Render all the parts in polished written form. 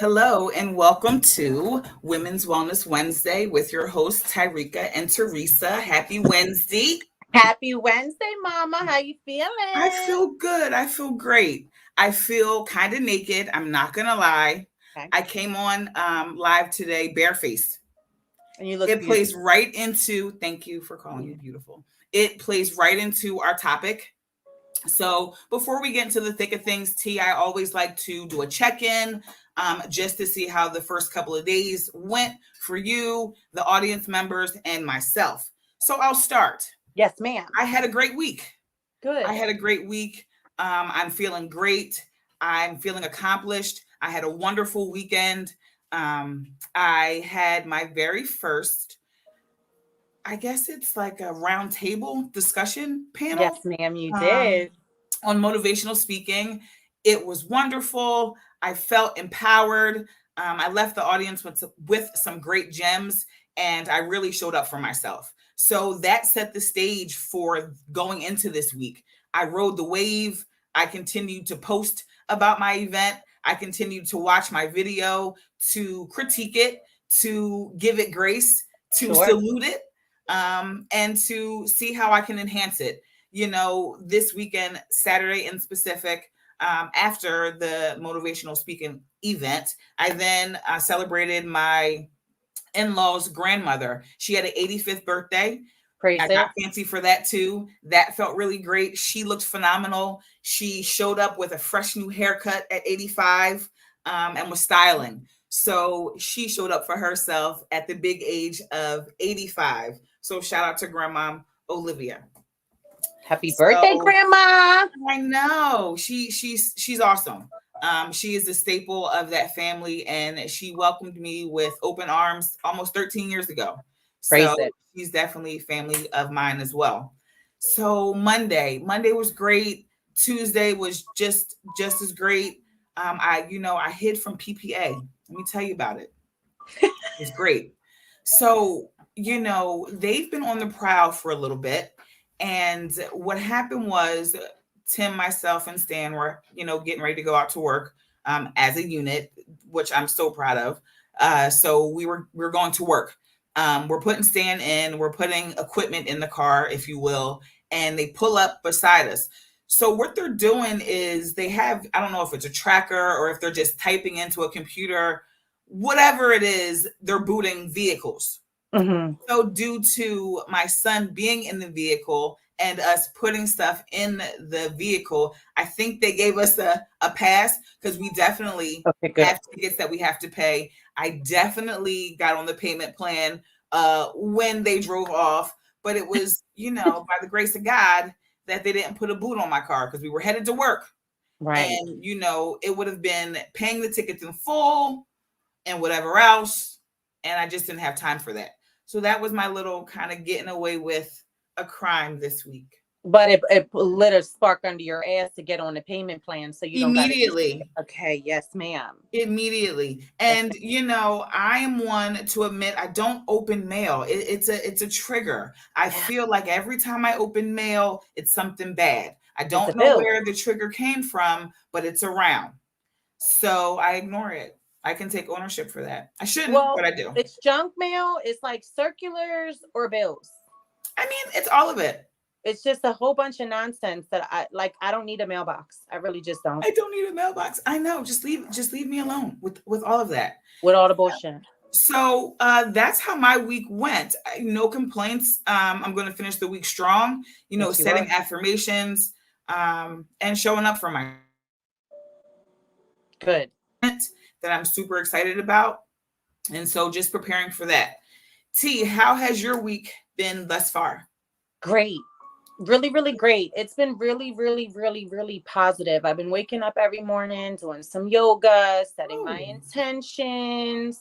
Hello and welcome to Women's Wellness Wednesday with your hosts Tireca and Teresa. Happy Wednesday. Happy Wednesday, Mama. How you I feeling? feel good. I feel great. I feel kind of naked. I'm not going to lie. Okay. I came on live today barefaced. And you look It beautiful. plays right into, thank you for calling me beautiful. It plays right into our topic. So before we get into the thick of things, T, I always like to do a check-in just to see how the first couple of days went for you, the audience members, and myself. So I'll start. Yes, ma'am. I had a great week. Good. I had a great week. I'm feeling great. I'm feeling accomplished. I had a wonderful weekend. I had my very first, I guess it's like a round table discussion panel Yes, ma'am, you um, did. on motivational speaking. It was wonderful. I felt empowered. I left the audience with some great gems, and I really showed up for myself. So that set the stage for going into this week. I rode the wave. I continued to post about my event. I continued to watch my video, to critique it, to give it grace, to Sure. salute it, and to see how I can enhance it. You know, this weekend, Saturday in specific, after the motivational speaking event, I then celebrated my in-laws grandmother. She had an 85th birthday. I Praise got it. fancy for that too. That felt really great. She looked phenomenal. She showed up with a fresh new haircut at 85 and was styling. So she showed up for herself at the big age of 85. So shout out to Grandma Olivia. Happy birthday, So Grandma. I know she's awesome. She is a staple of that family, and she welcomed me with open arms almost 13 years ago. So Praise it. she's definitely family of mine as well. So Monday was great. Tuesday was just as great. I hid from PPA. Let me tell you about it. It was great. So, they've been on the prowl for a little bit. And what happened was Tim, myself, and Stan were, getting ready to go out to work as a unit, which I'm so proud of. So we were going to work. We're putting Stan in, we're putting equipment in the car, if you will, and they pull up beside us. So what they're doing is they have, I don't know if it's a tracker or if they're just typing into a computer, whatever it is, they're booting vehicles. Mm-hmm. So due to my son being in the vehicle and us putting stuff in the vehicle, I think they gave us a pass because we definitely Okay, good. have tickets that we have to pay. I definitely got on the payment plan when they drove off, but it was, by the grace of God that they didn't put a boot on my car because we were headed to work. Right. And, it would have been paying the tickets in full and whatever else. And I just didn't have time for that. So that was my little kind of getting away with a crime this week. But it lit a spark under your ass to get on the payment plan so you don't got to. Immediately. Okay, yes, ma'am. Immediately. And I am one to admit I don't open mail. It's a trigger. I feel like every time I open mail, it's something bad. I don't know bill. where the trigger came from, but it's around. So I ignore it. I can take ownership for that. I shouldn't, Well, but I do. it's junk mail. It's like circulars or bills. I mean, it's all of it. It's just a whole bunch of nonsense that I don't need a mailbox. I really just don't. I don't need a mailbox. I know. Just leave me alone with all of that. With all the bullshit. So that's how my week went. No complaints. I'm going to finish the week strong. Yes, you setting are. affirmations and showing up for my Good. that I'm super excited about. And so just preparing for that. T, how has your week been thus far? Great. Really, really great. It's been really, really, really, really positive. I've been waking up every morning, doing some yoga, setting my intentions,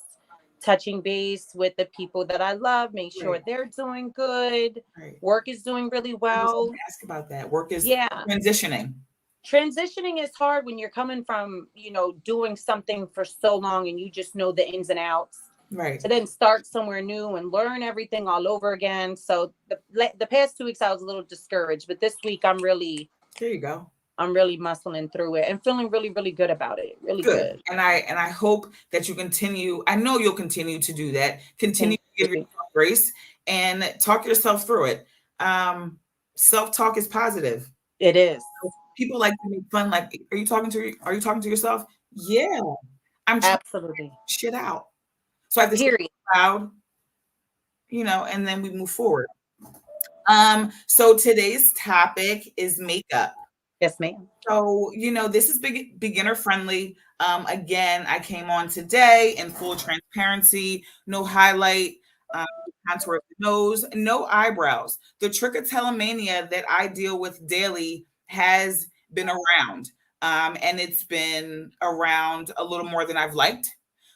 touching base with the people that I love, make sure they're doing good. Right. Work is doing really I was well. going to ask about that. Work is transitioning is hard when you're coming from, doing something for so long and you just know the ins and outs. Right. To then start somewhere new and learn everything all over again. So the past 2 weeks I was a little discouraged, but this week I'm really there you go. I'm really muscling through it and feeling really, really good about it. Really Good. good. And I hope that you continue. I know you'll continue to do that. Continue Thank to give you. yourself grace and talk yourself through it. Self-talk is positive. It is. People like to make fun. Like, are you talking to yourself? Yeah, I'm trying Absolutely. to shit out. So I have to say it Period. loud, and then we move forward. So today's topic is makeup. Yes, ma'am. So, this is beginner friendly. Again, I came on today in full transparency, no highlight, um, contour of the nose, no eyebrows. The trichotillomania that I deal with daily has been around, and it's been around a little more than I've liked.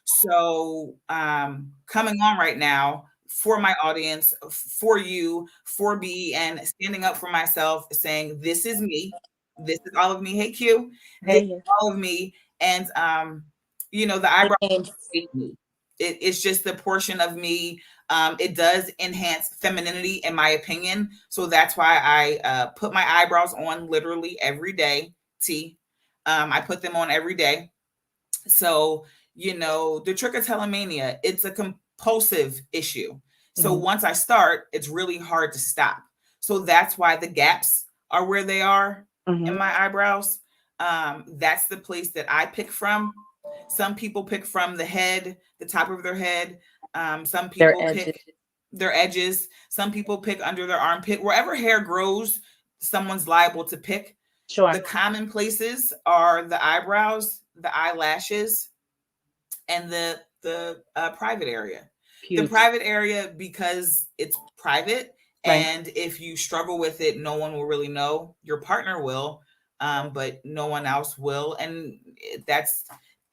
So, coming on right now for my audience, for you, for B, and standing up for myself, saying, this is me. This is all of me. Hey, Q. This is Hey. all of me. And, the eyebrow Thanks. fake me. It's just the portion of me. It does enhance femininity, in my opinion. So that's why I put my eyebrows on literally every day. I put them on every day. So, the trichotillomania, it's a compulsive issue. So once I start, it's really hard to stop. So that's why the gaps are where they are in my eyebrows. That's the place that I pick from. Some people pick from the head, the top of their head. Some Their people edges. pick their edges. Some people pick under their armpit. Wherever hair grows, someone's liable to pick. Sure. The common places are the eyebrows, the eyelashes, and the private area. Huge. The private area, because it's private, Right. and if you struggle with it, no one will really know. Your partner will, but no one else will. And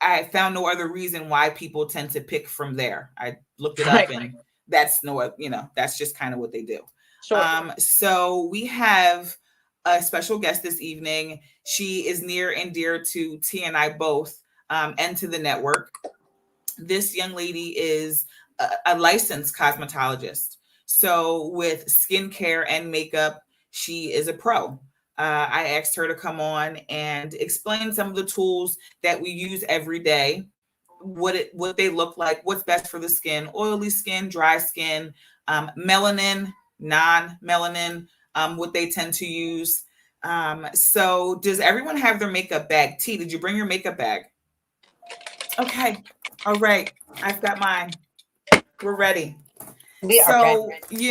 I found no other reason why people tend to pick from there. I looked it up, and that's that's just kind of what they do. Sure. So we have a special guest this evening. She is near and dear to T and I both, and to the network. This young lady is a licensed cosmetologist. So with skincare and makeup, she is a pro. I asked her to come on and explain some of the tools that we use every day, what they look like, what's best for the skin, oily skin, dry skin, melanin, non-melanin, what they tend to use. So does everyone have their makeup bag? T, did you bring your makeup bag? Okay. All right. I've got mine. We're ready. We are So, ready.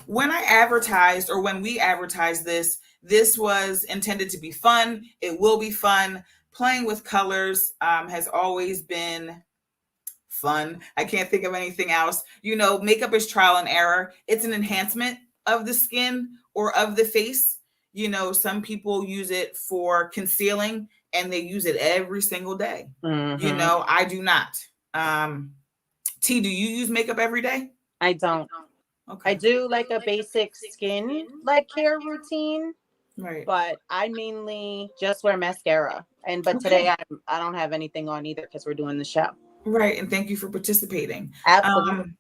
when I advertised, or when we advertised this was intended to be fun. It will be fun. Playing with colors has always been fun. I can't think of anything else. Makeup is trial and error. It's an enhancement of the skin or of the face. Some people use it for concealing, and they use it every single day. I do not. T, do you use makeup every day? I don't. Okay. I do like a basic skin care routine, Right. but I mainly just wear mascara. But today I don't have anything on either because we're doing the show. Right, and thank you for participating. Absolutely.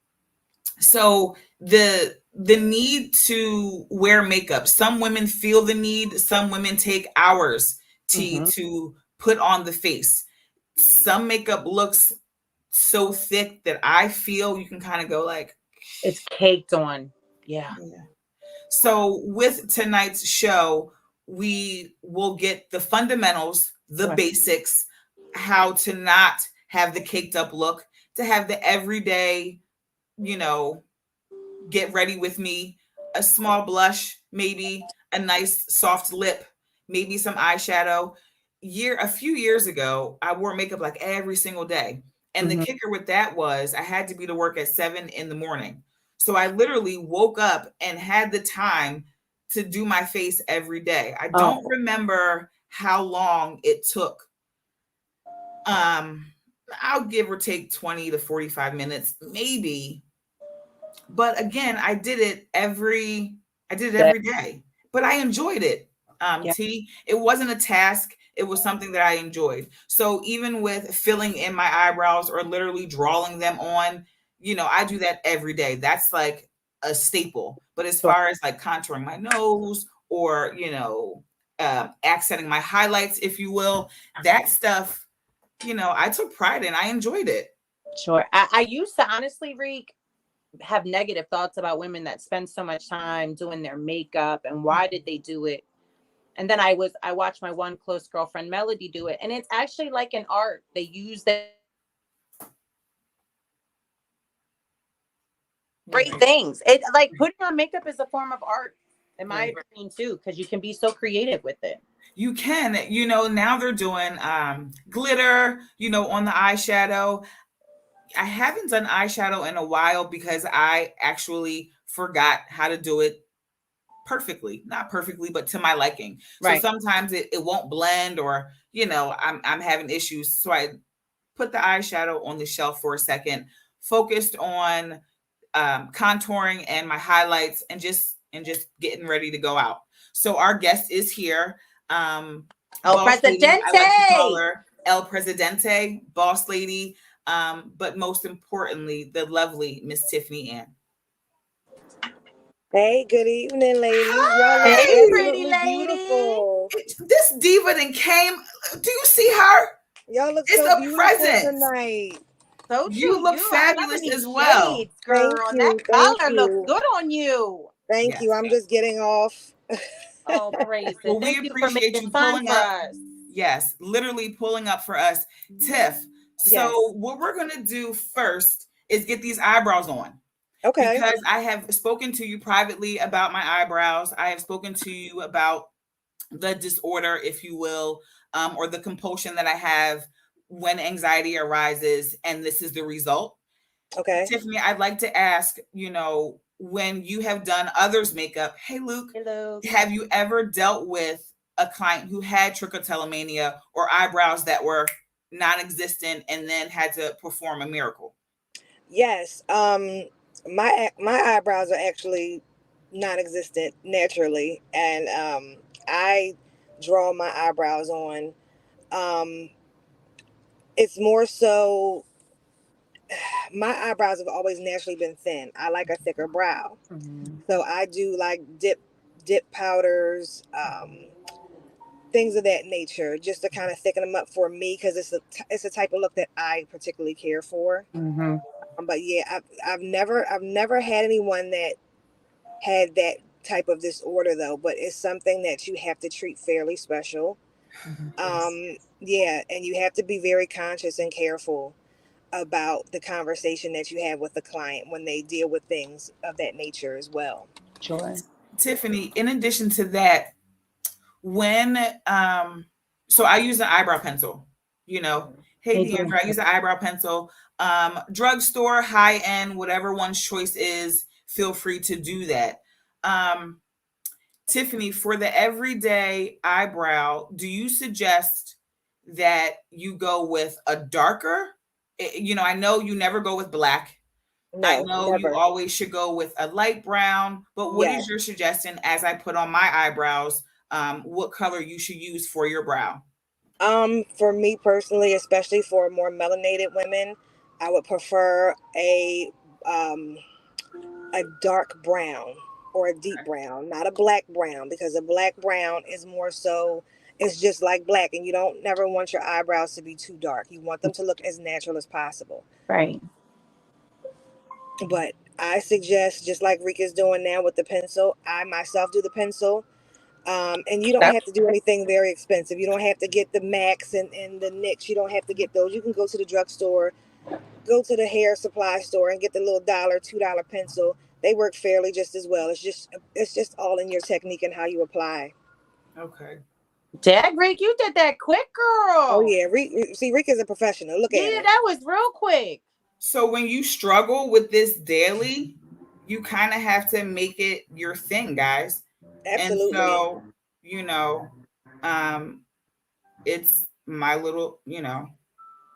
So the need to wear makeup. Some women feel the need. Some women take hours to put on the face. Some makeup looks so thick that I feel you can kind of go like, it's caked on. Yeah. So with tonight's show, we will get the fundamentals, the basics, how to not have the caked up look, to have the everyday, get ready with me, a small blush, maybe a nice soft lip, maybe some eyeshadow. A few years ago, I wore makeup like every single day. And the kicker with that was I had to be to work at 7 a.m. So I literally woke up and had the time to do my face every day. I don't remember how long it took. I'll give or take 20 to 45 minutes, maybe. But again, I did it every day. But I enjoyed it. T, it wasn't a task. It was something that I enjoyed. So even with filling in my eyebrows or literally drawing them on, I do that every day. That's like a staple. But as far as like contouring my nose or, accenting my highlights, if you will. That stuff, I took pride in. I enjoyed it. Sure. I used to honestly, Reek, have negative thoughts about women that spend so much time doing their makeup and why did they do it. And then I watched my one close girlfriend Melody do it, and it's actually like an art. They use their great things. It like putting on makeup is a form of art, in my opinion, too, because you can be so creative with it. You can, now they're doing glitter, on the eyeshadow. I haven't done eyeshadow in a while because I actually forgot how to do it perfectly. Not perfectly, but to my liking. So sometimes it won't blend, or, I'm having issues. So I put the eyeshadow on the shelf for a second, focused on contouring and my highlights, and just getting ready to go out. So our guest is here. El Presidente. I like to call her El Presidente, boss lady. But most importantly, the lovely Miss Tiffany Ann. Hey, good evening, ladies. Y'all hey, pretty lady. Beautiful. This diva then came. Do you see her? Y'all look it's so a beautiful present tonight. So you look fabulous as well. Shades, girl. That color looks good on you. Thank you. I'm just getting off. Oh, praise well, it. we appreciate you pulling up. Us. Yes, literally pulling up for us, Tiff. So what we're gonna do first is get these eyebrows on. Okay. Because I have spoken to you privately about my eyebrows. I have spoken to you about the disorder, if you will, or the compulsion that I have when anxiety arises, and this is the result. Okay. Tiffany, I'd like to ask, when you have done others' makeup, hey, Luke, have you ever dealt with a client who had trichotillomania or eyebrows that were non-existent and then had to perform a miracle? Yes. My eyebrows are actually non-existent naturally, and I draw my eyebrows on. It's more so my eyebrows have always naturally been thin. I like a thicker brow. So I do like dip powders, things of that nature, just to kind of thicken them up for me, because it's a type of look that I particularly care for. But yeah, I've never had anyone that had that type of disorder though. But it's something that you have to treat fairly special. Yeah, and you have to be very conscious and careful about the conversation that you have with the client when they deal with things of that nature as well. Sure. Tiffany, in addition to that, when so I use an eyebrow pencil, hey Deandra, I use an eyebrow pencil. Drugstore, high end, whatever one's choice is, feel free to do that. Tiffany, for the everyday eyebrow, do you suggest that you go with a darker? I know you never go with black. No, I know never. You always should go with a light brown, but what is your suggestion as I put on my eyebrows? What color you should use for your brow? For me personally, especially for more melanated women, I would prefer a dark brown or a deep brown, not a black brown, because a black brown is more so, it's just like black, and you don't never want your eyebrows to be too dark. You want them to look as natural as possible. Right. But I suggest, just like Rika's doing now with the pencil, I myself do the pencil. And you don't have to do anything very expensive. You don't have to get the Macs and the NYX. You don't have to get those. You can go to the drugstore, go to the hair supply store and get the little $2 pencil. They work fairly just as well. It's just all in your technique and how you apply. Okay. Dad, Rick, you did that quick, girl. Oh yeah, see, Rick is a professional. Look at her. Yeah, that was real quick. So when you struggle with this daily, you kind of have to make it your thing, guys. Absolutely. And so, it's my little,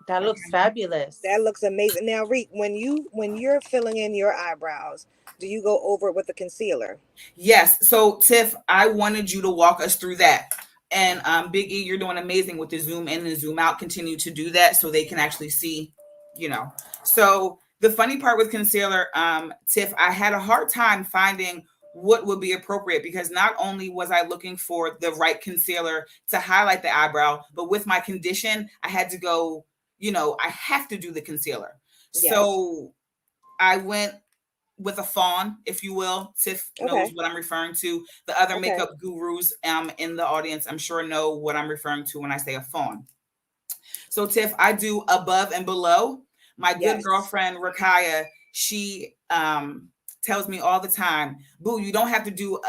That looks fabulous. That looks amazing. Now, Reek, when you're filling in your eyebrows, do you go over it with a concealer? Yes. So, Tiff, I wanted you to walk us through that. And Big E, you're doing amazing with the zoom in and zoom out. Continue to do that so they can actually see, So the funny part with concealer, Tiff, I had a hard time finding what would be appropriate, because not only was I looking for the right concealer to highlight the eyebrow, but with my condition, I had to go, I have to do the concealer. Yes. So I went with a fawn, if you will. Tiff knows what I'm referring to. The other makeup gurus in the audience, I'm sure, know what I'm referring to when I say a fawn. So Tiff, I do above and below. My good girlfriend Rakaya, she tells me all the time, boo, you don't have to do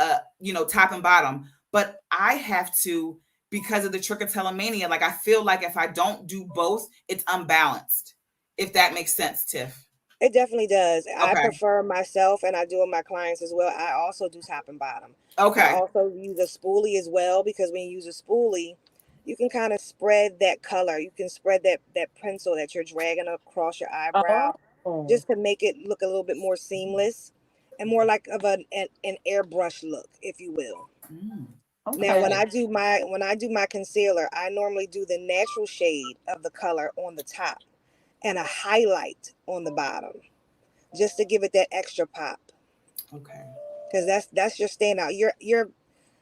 top and bottom, but I have to, because of the trichotillomania. Like, I feel like if I don't do both, it's unbalanced, if that makes sense, Tiff. It definitely does. I prefer myself, and I do with my clients as well. I also do top and bottom. I also use a spoolie as well, because when you use a spoolie, you can kind of spread that color. You can spread that pencil that you're dragging across your eyebrow, just to make it look a little bit more seamless and more like of an airbrush look, if you will. Now, when I do my concealer, I normally do the natural shade of the color on the top and a highlight on the bottom, just to give it that extra pop. Okay. Because that's your standout.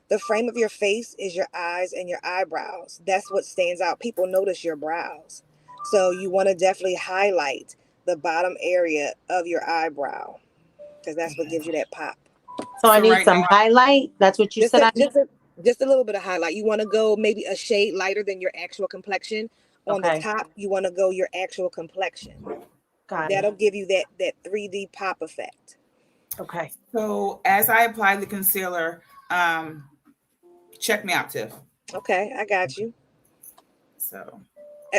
The frame of your face is your eyes and your eyebrows. That's what stands out. People notice your brows. So you want to definitely highlight the bottom area of your eyebrow, because that's what gives you that pop. So I need some highlight. That's what you said. Just a little bit of highlight. You want to go maybe a shade lighter than your actual complexion. On the top, you want to go your actual complexion. That'll give you that 3D pop effect. Okay. So as I apply the concealer, check me out, Tiff. Okay, I got you. So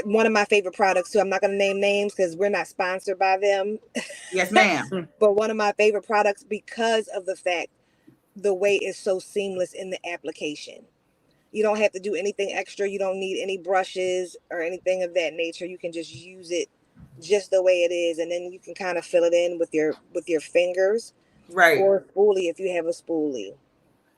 one of my favorite products too. I'm not going to name names because we're not sponsored by them. Yes, ma'am. But one of my favorite products, because of the fact the way it's so seamless in the application. You don't have to do anything extra. You don't need any brushes or anything of that nature. You can just use it just the way it is, and then you can kind of fill it in with your fingers, right? Or a spoolie if you have a spoolie.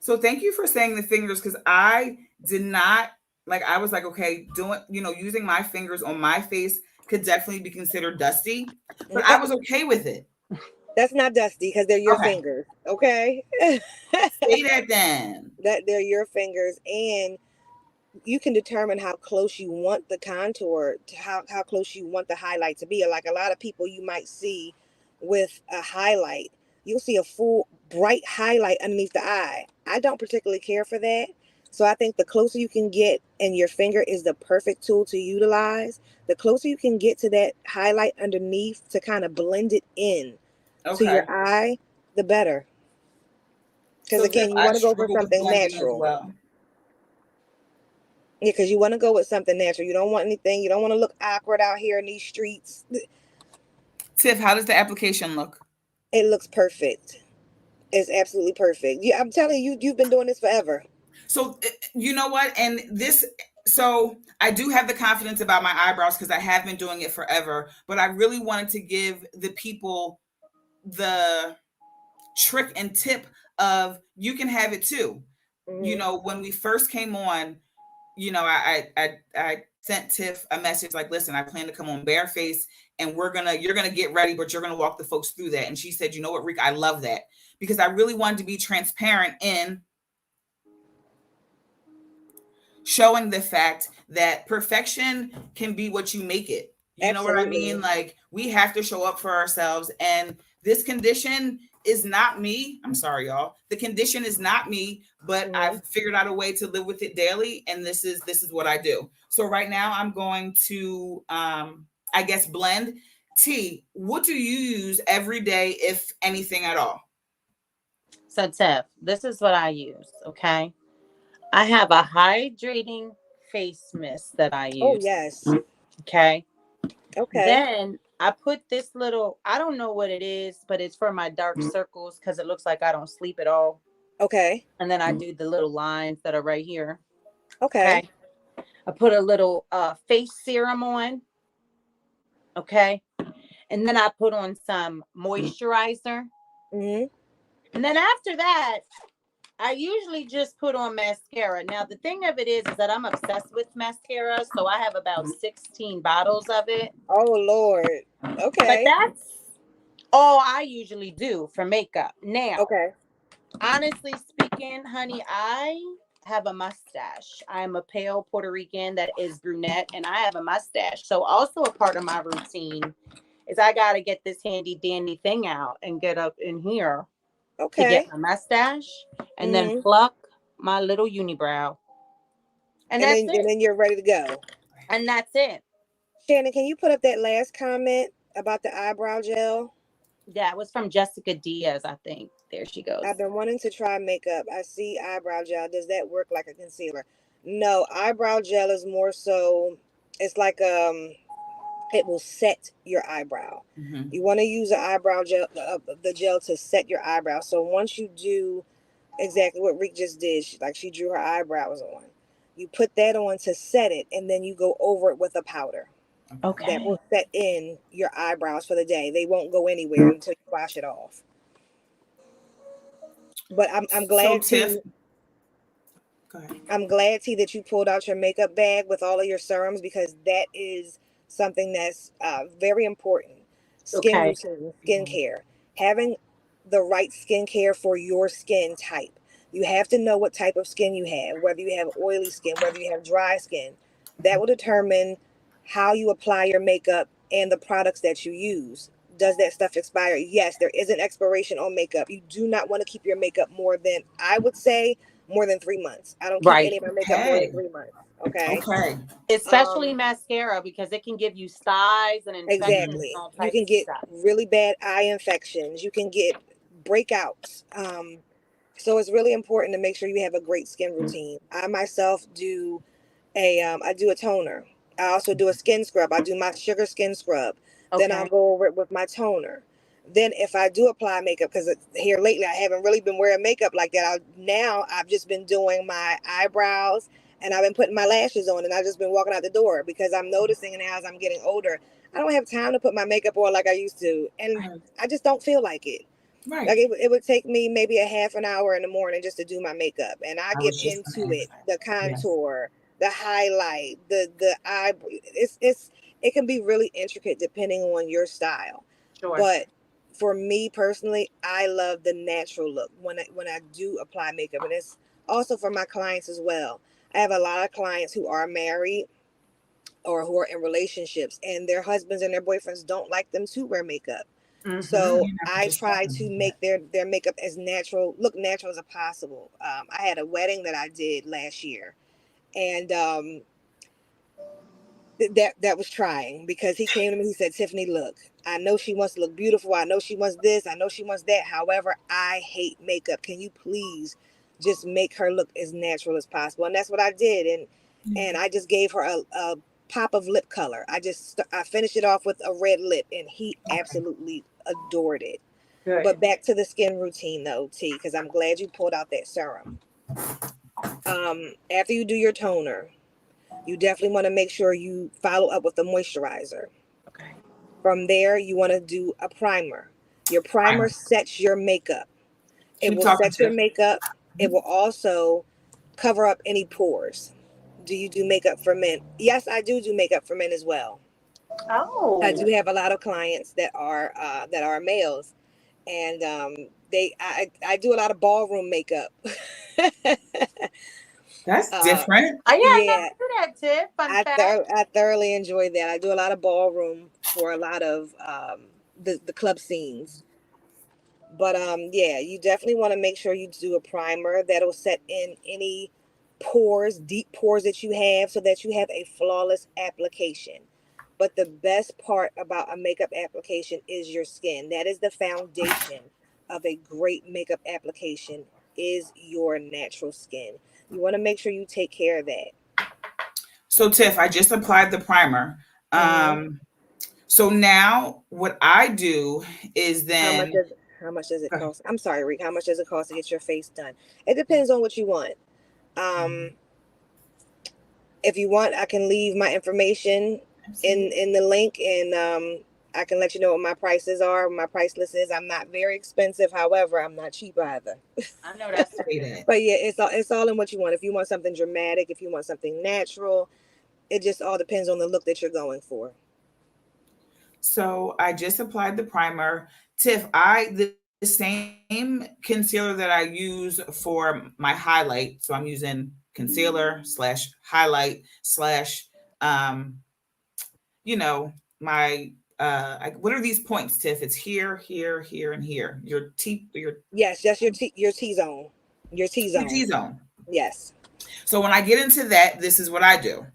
So thank you for saying the fingers, because I did not I was like, okay, using my fingers on my face could definitely be considered dusty, but I was okay with it. That's not dusty because they're your fingers. Okay. Say that then. That they're your fingers, and you can determine how close you want the contour, to how close you want the highlight to be. Like a lot of people you might see with a highlight, you'll see a full bright highlight underneath the eye. I don't particularly care for that. So I think the closer you can get, and your finger is the perfect tool to utilize, the closer you can get to that highlight underneath to kind of blend it in to your eye, the better. Because again, you want to go for something natural. Well. Yeah, because you want to go with something natural. You don't want anything. You don't want to look awkward out here in these streets. Tiff, how does the application look? It looks perfect. It's absolutely perfect. Yeah, I'm telling you, you've been doing this forever. So you know what? And so I do have the confidence about my eyebrows because I have been doing it forever. But I really wanted to give the people the trick and tip of you can have it too. Mm-hmm. When we first came on, I sent Tiff a message like, listen, I plan to come on bareface and you're gonna get ready, but you're gonna walk the folks through that. And she said, you know what, Rick, I love that, because I really wanted to be transparent in showing the fact that perfection can be what you make it. You know what I mean? Like, we have to show up for ourselves, and this condition is not me. I'm sorry, y'all. The condition is not me, but I've figured out a way to live with it daily, and this is what I do. So right now I'm going to I guess blend. T, what do you use every day, if anything at all? So Tiff, this is what I use, okay? I have a hydrating face mist that I use. Oh, yes. Okay. Okay. Then I put this little, I don't know what it is, but it's for my dark circles because it looks like I don't sleep at all. Okay. And then I do the little lines that are right here. Okay. I put a little face serum on. Okay. And then I put on some moisturizer. Mm-hmm. And then after that, I usually just put on mascara. Now, the thing of it is that I'm obsessed with mascara. So I have about 16 bottles of it. Oh, Lord. Okay. But that's all I usually do for makeup. Now, Honestly speaking, honey, I have a mustache. I'm a pale Puerto Rican that is brunette, and I have a mustache. So also a part of my routine is I gotta get this handy dandy thing out and get up in here to get Okay. my mustache and then Mm-hmm. pluck my little unibrow. And And that's then it. you're ready to go. And that's it. Shannon, can you put up that last comment about the eyebrow gel? That was from Jessica Diaz, I think. There she goes. I've been wanting to try makeup. I see eyebrow gel. Does that work like a concealer? No, eyebrow gel is more so, it's like it will set your eyebrow. Mhm. You want to use the gel to set your eyebrow. So once you do exactly what Rick just did, she drew her eyebrows on. You put that on to set it, and then you go over it with a powder that Okay. will set in your eyebrows for the day. They won't go anywhere until you wash it off. But I'm So glad Tiff, to go ahead. I'm glad, T, that you pulled out your makeup bag with all of your serums, because that is something that's very important. Skin Okay. routine, skincare, having the right skincare for your skin type. You have to know what type of skin you have, whether you have oily skin, whether you have dry skin. That will determine how you apply your makeup and the products that you use. Does that stuff expire? Yes, there is an expiration on makeup. You do not want to keep your makeup more than, I would say, more than 3 months. I don't keep Right. any of my makeup more than Okay. 3 months. Okay. Okay. Especially Um, mascara because it can give you styes and infections Mhm. and exactly. all You types can of get stuff. really bad eye infections. You can get breakouts. So it's really important to make sure you have a great skin routine. I myself do I do a toner. I also do a skin scrub. I do my sugar skin scrub. Then I'll Okay. go over it with my toner. Then if I do apply makeup, because here lately I haven't really been wearing makeup like that. Now I've just been doing my eyebrows, and I've been putting my lashes on, and I've just been walking out the door because I'm noticing now as I'm getting older, I don't have time to put my makeup on like I used to, and Right. I just don't feel like it. Right. Like it would take me maybe a half an hour in the morning just to do my makeup, and I I get was just going into to it, ask that. the Yes. contour, the highlight, the eye. It can be really intricate depending on your style. Sure. But for me personally, I love the natural look when I do apply makeup, and it's also for my clients as well. I have a lot of clients who are married or who are in relationships, and their husbands and their boyfriends don't like them to wear makeup. Mm-hmm. So You never I just told try them to that. make their makeup as natural as possible. I had a wedding that I did last year, and that was trying, because he came to me, he said, Tiffany, look, I know she wants to look beautiful, I know she wants this, I know she wants that, however, I hate makeup. Can you please just make her look as natural as possible? And that's what I did. And Yeah. I just gave her a pop of lip color. I finished it off with a red lip, and he Okay. absolutely adored it. Good. But back to the skin routine though, T, because I'm glad you pulled out that serum. After you do your toner, you definitely want to make sure you follow up with a moisturizer. Okay. From there, you want to do a primer. Your primer Primer. sets your makeup. It Keep will talking, set your Tiff. makeup. It will also cover up any pores. Do you do makeup for men? Yes, I do makeup for men as well. I Oh. do have a lot of clients that are males, and I do a lot of ballroom makeup. That's uh, different. Oh yeah, I never yeah, knew that tip. Fun fact. I thoroughly enjoy that. I do a lot of ballroom for a lot of the club scenes. But yeah, you definitely want to make sure you do a primer that'll set in any deep pores that you have, so that you have a flawless application. But the best part about a makeup application is your skin. That is the foundation of a great makeup application, is your natural skin. You want to make sure you take care of that. So Tiff, I just applied the primer. Hmm. Um, so now what I do is How much then does how much does it cost? I'm sorry, Rick. How much does it cost to get your face done? It depends on what you want. Um, if you want, I can leave my information absolutely. in the link, and I can let you know what my prices are, what my price list is. I'm not very expensive, however, I'm not cheap either. I know that's Say that. But yeah, it's all in what you want. If you want something dramatic, if you want something natural, it just all depends on the look that you're going for. So I just applied the primer. Tiff, I this same concealer that I use for my highlight. So I'm using concealer slash highlight slash, um, you know, my what are these points, Tiff? It's here, here, here, and here. Yes, that's your T zone. Your T your zone. T zone. Yes. So when I get into that, this is what I do.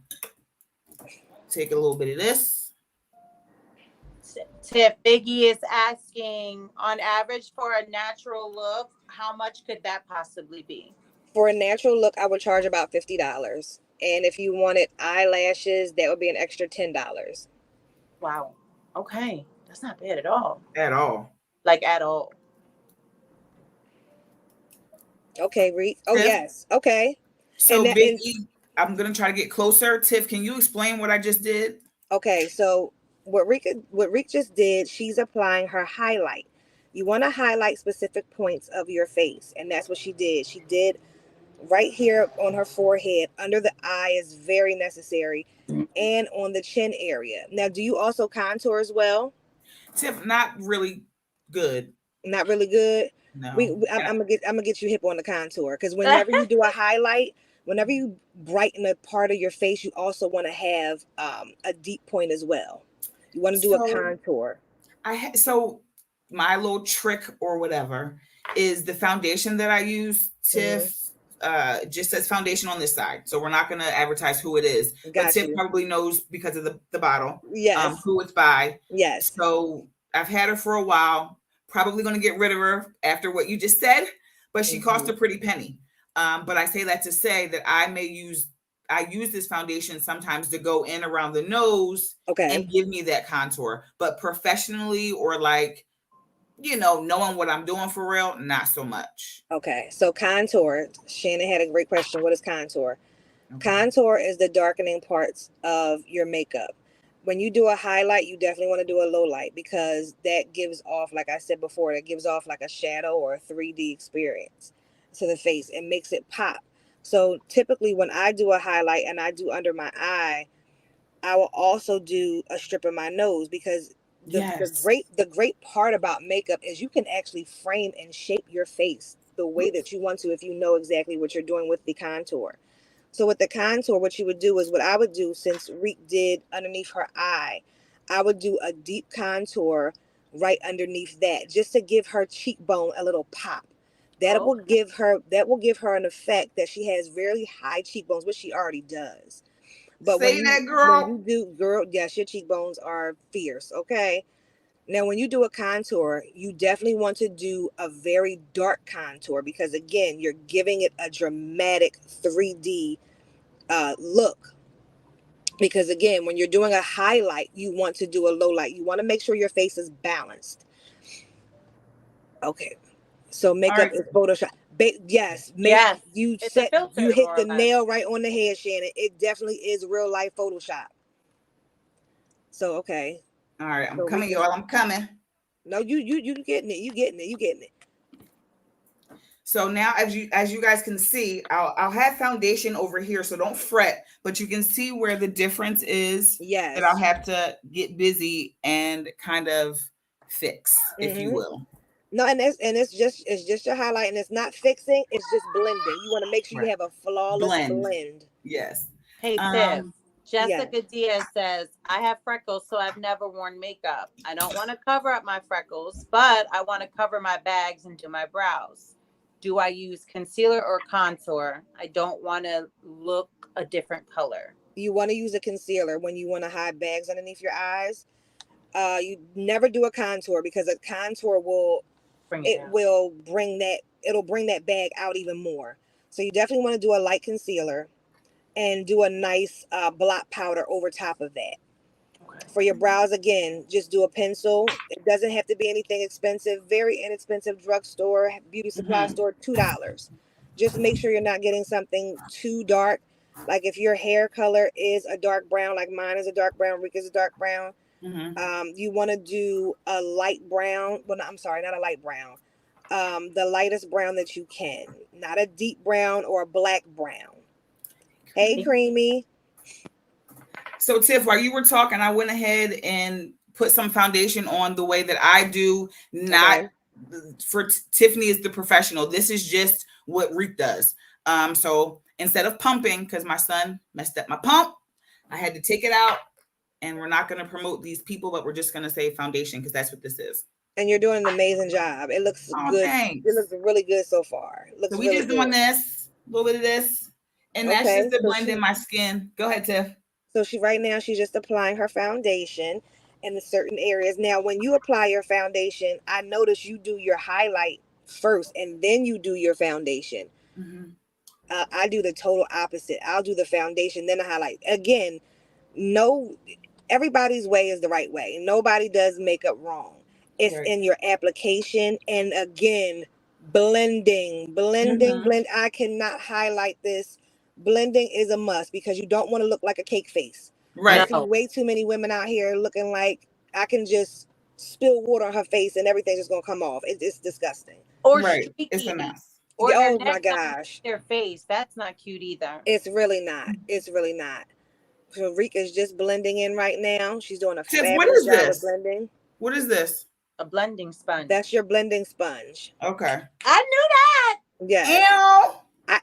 Take a little bit of this. Tiff, Biggie is asking, on average for a natural look, how much could that possibly be? For a natural look, I would charge about $50. And if you wanted eyelashes, that would be an extra $10. Wow. Okay. That's not bad at all. At all. Like at all. Okay, Reek. Oh, Tiff? yes. Okay. So And Biggie, I'm gonna try to get closer. Tiff, can you explain what I just did? okay, so what Reek just did, she's applying her highlight. You want to highlight specific points of your face, and that's what she did. She did right here on her forehead, under the eye is very necessary, and on the chin area. Now, do you also contour as well? Tiff, not really good. Not really good. No. I'm gonna get you hip on the contour, because whenever you do a highlight, whenever you brighten a part of your face, you also want to have a deep point as well. You want to do a contour. So my little trick or whatever is the foundation that I use. Tiff just says foundation on this side, so we're not going to advertise who it is. But Tiff probably knows because of the bottle. Yes. Who it's by. Yes. So I've had her for a while. Probably going to get rid of her after what you just said, but she cost a pretty penny. But I say that to say that I use this foundation sometimes to go in around the nose, and give me that contour. But professionally, or like, knowing what I'm doing for real, not so much. Okay, so contour. Shannon had a great question. What is contour? Okay. Contour is the darkening parts of your makeup. When you do a highlight, you definitely want to do a low light, because that gives off, like I said before, that gives off like a shadow or a 3D experience to the face and makes it pop. So typically when I do a highlight and I do under my eye, I will also do a strip of my nose, because the great part about makeup is you can actually frame and shape your face the way that you want to, if you know exactly what you're doing with the contour. So with the contour, what you would do is, what I would do, since Reek did underneath her eye, I would do a deep contour right underneath that, just to give her cheekbone a little pop. That will give her an effect that she has very high cheekbones, which she already does. But when you do, girl, yes, your cheekbones are fierce. Okay. Now, when you do a contour, you definitely want to do a very dark contour, because again, you're giving it a dramatic 3D look. Because again, when you're doing a highlight, you want to do a low light. You want to make sure your face is balanced. Okay. So makeup is Photoshop. Yes. You hit the nail right on the head, Shannon. It definitely is real life Photoshop. So, okay. All right, I'm coming, y'all. I'm coming. No, you getting it. You getting it. So now, as you guys can see, I'll have foundation over here, so don't fret. But you can see where the difference is. Yes. That I'll have to get busy and kind of fix, if you will. No, and it's just your highlight, and it's not fixing. It's just blending. You want to make sure you have a flawless blend. Yes. Hey, Tiff. Jessica Diaz says, I have freckles, so I've never worn makeup. I don't want to cover up my freckles, but I want to cover my bags and do my brows. Do I use concealer or contour? I don't want to look a different color. You want to use a concealer when you want to hide bags underneath your eyes. You never do a contour, because a contour will bring that bag out even more. So you definitely want to do a light concealer and do a nice blot powder over top of that. For your brows, again, just do a pencil. It doesn't have to be anything expensive. Very inexpensive drugstore, beauty supply store, $2. Just make sure you're not getting something too dark. Like if your hair color is a dark brown, like mine is a dark brown, Rika's a dark brown. You want to do a light brown. Well, no, I'm sorry, not a light brown. The lightest brown that you can. Not a deep brown or a black brown. Hey, Creamy. So, Tiff, while you were talking, I went ahead and put some foundation on the way that I do, not for Tiffany is the professional. This is just what Reek does. So instead of pumping, because my son messed up my pump, I had to take it out. And we're not going to promote these people, but we're just going to say foundation because that's what this is. And you're doing an amazing job. It looks good. Thanks. It looks really good so far. It looks so we really just good. doing this, a little bit of this, and that's Okay, just to so blend in my skin. Go ahead, Tiff. So right now she's just applying her foundation in certain areas. Now, when you apply your foundation, I notice you do your highlight first and then you do your foundation. Mm-hmm. I do the total opposite. I'll do the foundation, then the highlight. Again, no, everybody's way is the right way. Nobody does makeup wrong. It's Right. in your application. And again, blending. Mm-hmm. Blend. I cannot highlight this. Blending is a must because you don't want to look like a cake face. Right. I see way too many women out here looking like I can just spill water on her face and everything's just gonna come off. It's disgusting. Or right. streaky. It's a mess. Or oh my gosh, their face. That's not cute either. It's really not. It's really not. So Rika's just blending in right now. She's doing a Tiff, fabulous job of blending. What is this? A blending sponge. That's your blending sponge. Okay. I knew that. Yes. Ew. I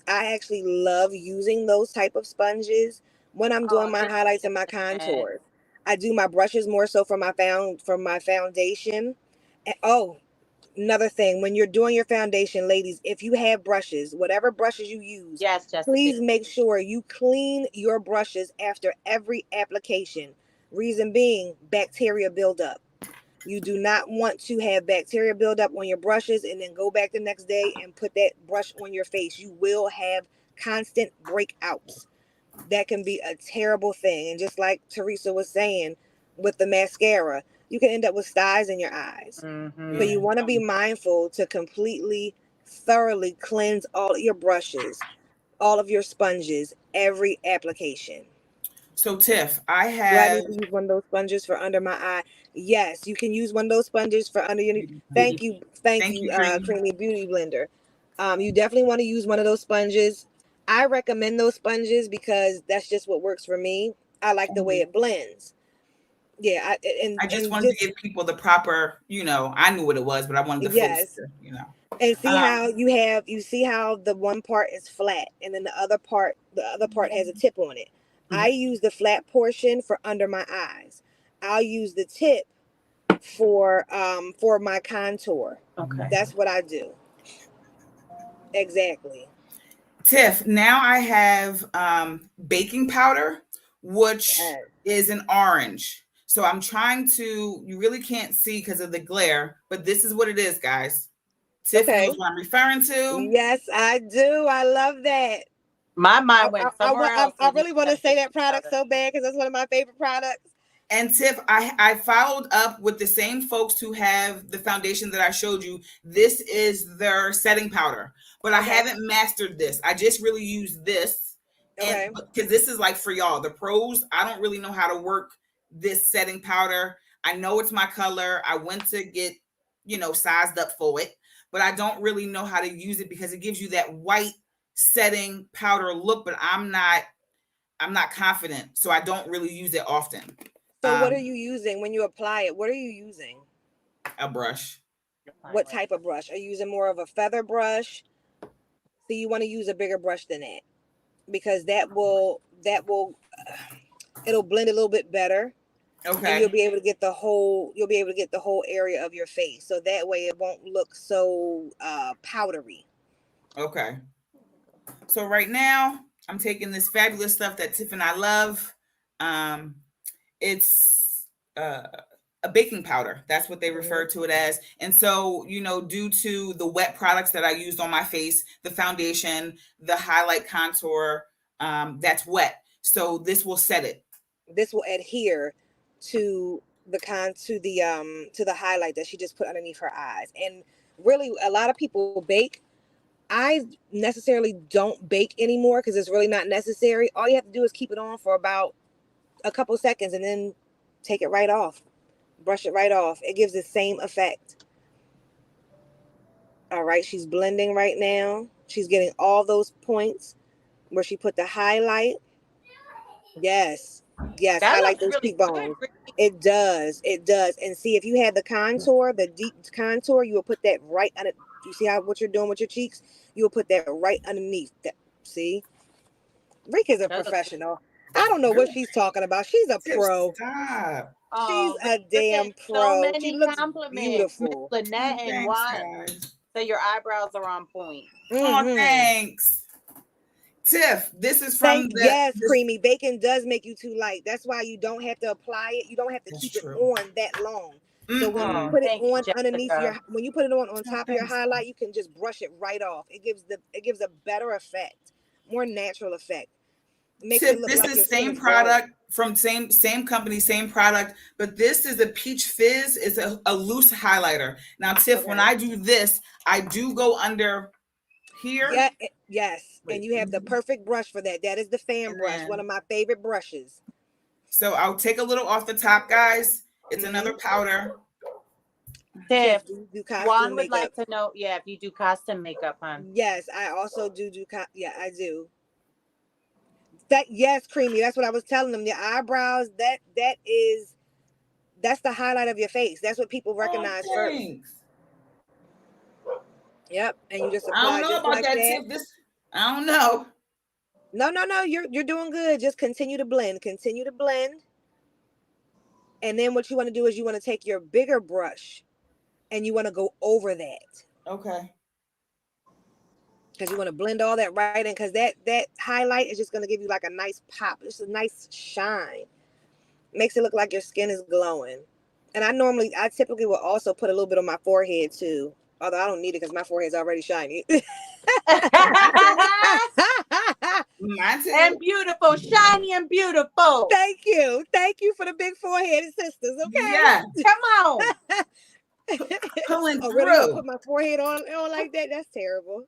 actually love using those type of sponges when I'm doing my highlights and my contours. I do my brushes more so for my foundation. And, another thing, when you're doing your foundation, ladies, if you have brushes, whatever brushes you use, yes, please make sure you clean your brushes after every application. Reason being, bacteria build up. You do not want to have bacteria build up on your brushes and then go back the next day and put that brush on your face. You will have constant breakouts. That can be a terrible thing. And just like Teresa was saying with the mascara, you can end up with styes in your eyes. Mm-hmm. So you want to be mindful to completely, thoroughly cleanse all of your brushes, all of your sponges, every application. So Tiff, Do I need to use one of those sponges for under my eye? Yes, you can use one of those sponges for under your. Thank you, Creamy Beauty Blender. You definitely want to use one of those sponges. I recommend those sponges because that's just what works for me. I like the way it blends. Yeah, I just wanted to give people the proper, I knew what it was, but I wanted the full, And see how you see how the one part is flat and then the other part has a tip on it. Mm-hmm. I use the flat portion for under my eyes. I'll use the tip for my contour. Okay. That's what I do. Exactly. Tiff, now I have baking powder, which is an orange. So I'm trying to, you really can't see because of the glare, but this is what it is, guys. Tiff knows what I'm referring to. Yes, I do. I love that. My mind went somewhere else. I really want to say that product so bad because that's one of my favorite products. And Tiff, I followed up with the same folks who have the foundation that I showed you. This is their setting powder, but I haven't mastered this. I just really use this. Okay. Because this is like for y'all, the pros. I don't really know how to work this setting powder. I know it's my color. I went to get, sized up for it, but I don't really know how to use it because it gives you that white setting powder look, but I'm not confident. So I don't really use it often. So what are you using when you apply it? What are you using? A brush. What type of brush? Are you using more of a feather brush? So you want to use a bigger brush than that because that will it'll blend a little bit better. Okay. And you'll be able to get the whole area of your face. So that way it won't look so powdery. Okay. So right now I'm taking this fabulous stuff that Tiff and I love. It's a baking powder. That's what they refer to it as. And so, due to the wet products that I used on my face, the foundation, the highlight contour, that's wet. So this will set it. This will adhere to the highlight that she just put underneath her eyes. And really, a lot of people bake. I necessarily don't bake anymore because it's really not necessary. All you have to do is keep it on for about a couple seconds and then take it right off. Brush it right off. It gives the same effect. All right, she's blending right now. She's getting all those points where she put the highlight. Yes. Yes, That highlight looks those really good. cheekbones. It does. It does. And see, if you had the contour, the deep contour, you will put that right under. You see how what you're doing with your cheeks? You will put that right underneath. That see, Rika's a That looks professional. I don't know what she's talking about. She's a Tiff, pro. stop. She's Oh, a you're getting damn so pro. She many looks compliments. Miss beautiful. Lynette Oh, and thanks, Juan guys. say your eyebrows are on point. Oh, Mm-hmm. thanks. Tiff, this is from Thank the yes, this. creamy bacon does make you too light. That's why you don't have to apply it. You don't have to That's keep it true. on that long. So when you Mm-mm. Oh, put it thank you, on underneath Jessica. when you put it on Oh, top of your thanks. highlight, you can just brush it right off. It gives a better effect, more natural effect. It makes it Tiff, look this like your is skin same is glowing. product from same company, same product, but this is a peach fizz. It's a loose highlighter. Now, Tiff, when Okay. I do this, I do go under here. Yeah, yes. Wait, And you have the perfect brush for that. That is the fan and brush, one then of my favorite brushes. so I'll take a little off the top, guys. It's Mm-hmm. another powder. Tiff, Tiff, do you do costume Juan would makeup? like to know, yeah, if you do custom makeup, hon. Yes, I also do yeah, I do. That yes, creamy. That's what I was telling them. Your eyebrows, that's the highlight of your face. That's what people Oh, recognize first. thanks. Yep. And you just I don't apply know just about like that, that. Tiff. This I don't know. No. You're doing good. Just continue to blend. Continue to blend. And then what you want to do is you want to take your bigger brush and you want to go over that. Okay. Because you want to blend all that right in. Because that highlight is just going to give you like a nice pop. It's a nice shine. Makes it look like your skin is glowing. And I typically will also put a little bit on my forehead too. Although I don't need it because my forehead's already shiny. Mine too. And beautiful, shiny and beautiful. Thank you. Thank you for the big foreheaded sisters, okay? Yeah. Come on. Pulling Oh, really? You through. gonna put my forehead on like that? That's terrible.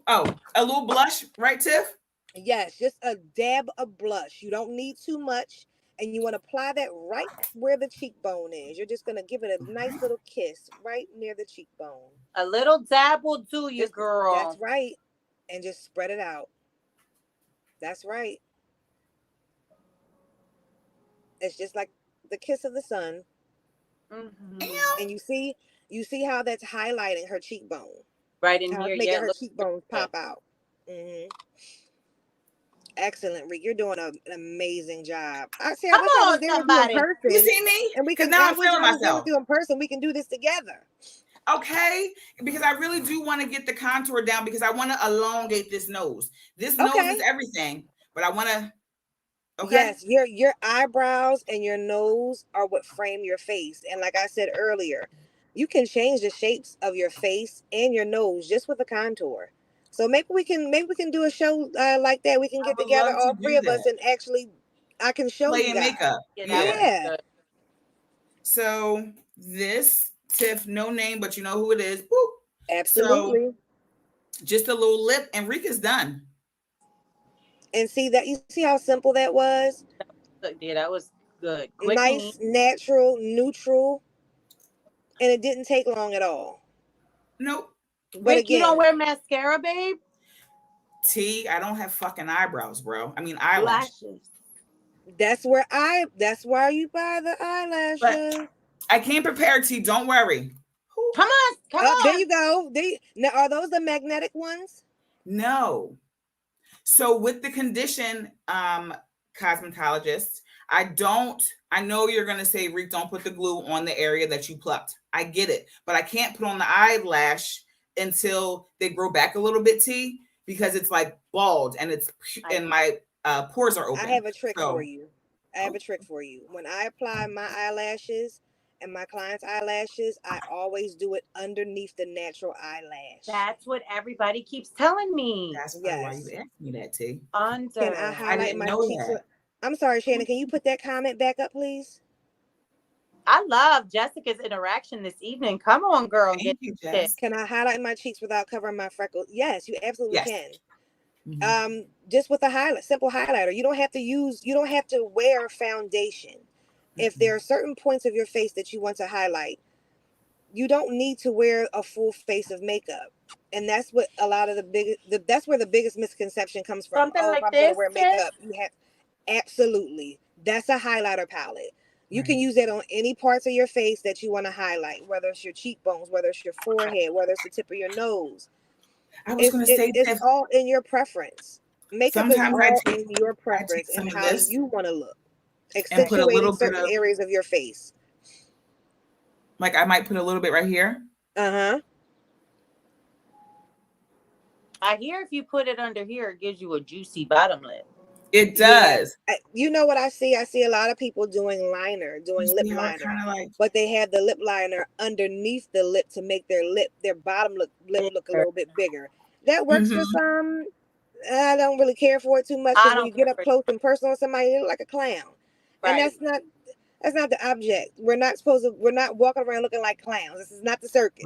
Oh, a little blush, right, Tiff? Yes, just a dab of blush. You don't need too much. And you want to apply that right where the cheekbone is. You're just going to give it a nice little kiss right near the cheekbone. A little dab will do you, girl. That's right. And just spread it out. That's right. It's just like the kiss of the sun. Mm-hmm. And you see how that's highlighting her cheekbone. Right in How here, it's making yeah. her cheekbones pop out. Mm-hmm. Excellent, Rick. You're doing an amazing job. I wish I was there with you in person. You see me? And we Because can. now I I'm wish feeling I was there with myself. you in person. We can do this together. Okay, because I really do want to get the contour down because I want to elongate this nose. This nose is everything, but I want to. Okay. Yes, your eyebrows and your nose are what frame your face. And like I said earlier, you can change the shapes of your face and your nose just with a contour. So maybe we can do a show like that. We can get would together, love to all do three of us, that. and actually, I can show Play you in guys. makeup. Yeah, that would be Yeah. good. So this Tiff, no name, but you know who it is. Boop. Absolutely. So just a little lip, and Rika's done. And see that you see how simple that was? Yeah, that was good. Quick, Nice, natural, neutral, and it didn't take long at all. Nope. But Rick, you again, don't wear mascara, babe? T, I don't have fucking eyebrows, bro. I mean eyelashes. that's why you buy the eyelashes. But I came prepared, T. Don't worry. Come on. There you go. Now, are those the magnetic ones? No. So with the condition, cosmetologist, I know you're going to say, Reek, don't put the glue on the area that you plucked. I get it. But I can't put on the eyelash until they grow back a little bit, T, because it's like bald and and my pores are open. I have a trick for you. When I apply my eyelashes and my client's eyelashes, I always do it underneath the natural eyelash. That's what everybody keeps telling me. That's why you asked me that, T. Under. Can I highlight my cheeks? I'm sorry, Shannon. Can you put that comment back up, please? I love Jessica's interaction this evening. Come on, girl. Thank you, Jess. Can I highlight my cheeks without covering my freckles? Yes, you absolutely can. Mm-hmm. Just with a simple highlighter. You don't have to wear foundation. Mm-hmm. If there are certain points of your face that you want to highlight, you don't need to wear a full face of makeup. And that's what a lot of that's where the biggest misconception comes from. Something Oh, if like I'm going to this, wear Tiff? makeup, you have absolutely. That's a highlighter palette. You can use that on any parts of your face that you want to highlight, whether it's your cheekbones, whether it's your forehead, whether it's the tip of your nose. I was going to say, It's Tiff, all in your preference. Makeup is sometimes all in your I take preference and some of how this you want to look, and put a accentuating little bit certain of, areas of your face. like I might put a little bit right here. Uh-huh. I hear if you put it under here, it gives you a juicy bottom lip. It does. Yeah. You know what I see? I see a lot of people doing liner, doing lip liner, but they have the lip liner underneath the lip to make their bottom lip look a little bit bigger. That works for some. I don't really care for it too much because when you get up close and personal with somebody, you look like a clown, and that's not the object. We're not walking around looking like clowns. This is not the circus.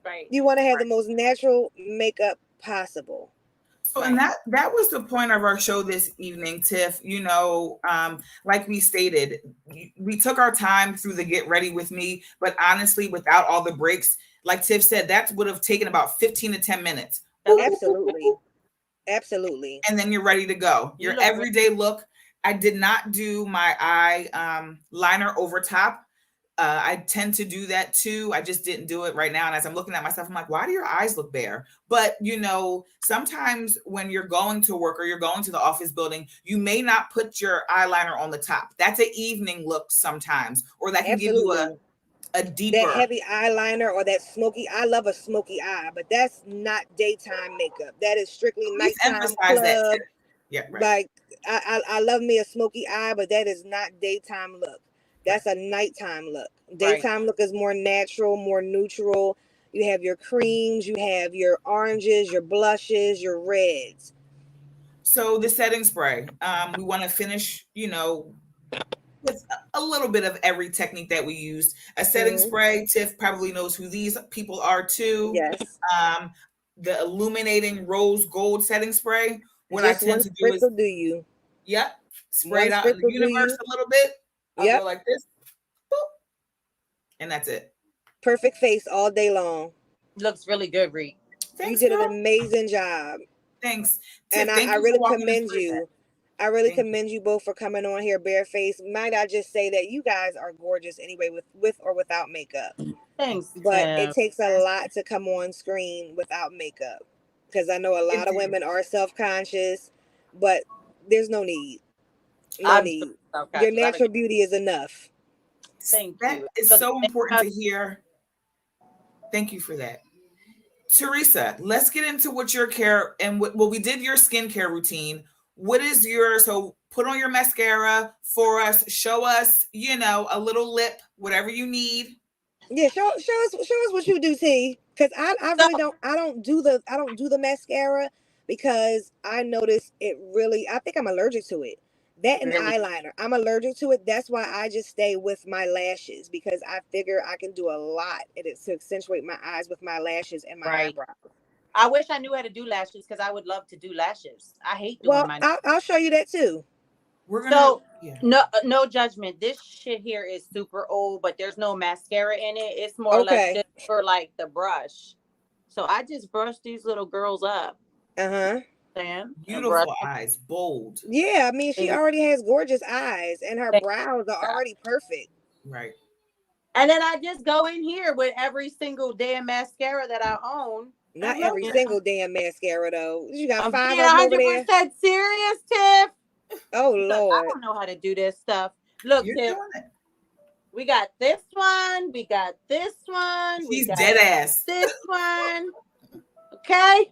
Right. You want to have the most natural makeup possible. So, and that was the point of our show this evening, Tiff. You know, like we stated, we took our time through the get ready with me, but honestly, without all the breaks, like Tiff said, that would have taken about 15 to 10 minutes. Absolutely. Absolutely. And then you're ready to go. Your everyday look. I did not do my eye liner over top. I tend to do that too. I just didn't do it right now. And as I'm looking at myself, I'm like, why do your eyes look bare? But you know, sometimes when you're going to work or you're going to the office building, you may not put your eyeliner on the top. That's an evening look sometimes, or that can give you a deeper, that heavy eyeliner or that smoky. I love a smoky eye, but that's not daytime makeup. That is strictly nighttime club. Yeah, right. Like I love me a smoky eye, but that is not daytime look. That's a nighttime look. Daytime look is more natural, more neutral. You have your creams, you have your oranges, your blushes, your reds. So the setting spray, we want to finish, you know, with a little bit of every technique that we use. A setting spray, Tiff probably knows who these people are too. Yes. The illuminating rose gold setting spray. What Just I tend to do is, Yep. Spray it out in the universe a little bit. I'll go like this, boop, and that's it. Perfect face all day long. Looks really good, Reed. You did an amazing job. Thanks. Tiff, and I really commend you. I really commend you both for coming on here barefaced. Might I just say that you guys are gorgeous anyway, with or without makeup. Thanks. But it takes a lot to come on screen without makeup. Because I know a lot of women are self-conscious, but there's no need. No need. Your natural beauty is enough. Thank you. That is so important to hear. Thank you for that. Teresa, let's get into what your care and we did your skincare routine. What is so put on your mascara for us, show us, you know, a little lip, whatever you need. Yeah, show us what you do, T. Because I really don't do the mascara because I notice it really, I think I'm allergic to it. That and eyeliner. I'm allergic to it. That's why I just stay with my lashes because I figure I can do a lot to accentuate my eyes with my lashes and my eyebrows. I wish I knew how to do lashes because I would love to do lashes. I hate doing mine. I'll show you that too. No judgment. This shit here is super old, but there's no mascara in it. It's more or less just for like the brush. So I just brush these little girls up. Beautiful eyes, bold. Yeah, I mean, she already has gorgeous eyes and her brows are already perfect. Right. And then I just go in here with every single damn mascara that I own. Not every single damn mascara though. You got 5 of them over there. 100% serious, Tiff. Oh Lord. I don't know how to do this stuff. Look, Tiff. We got this one. We got this one. She's dead ass. This one. Okay.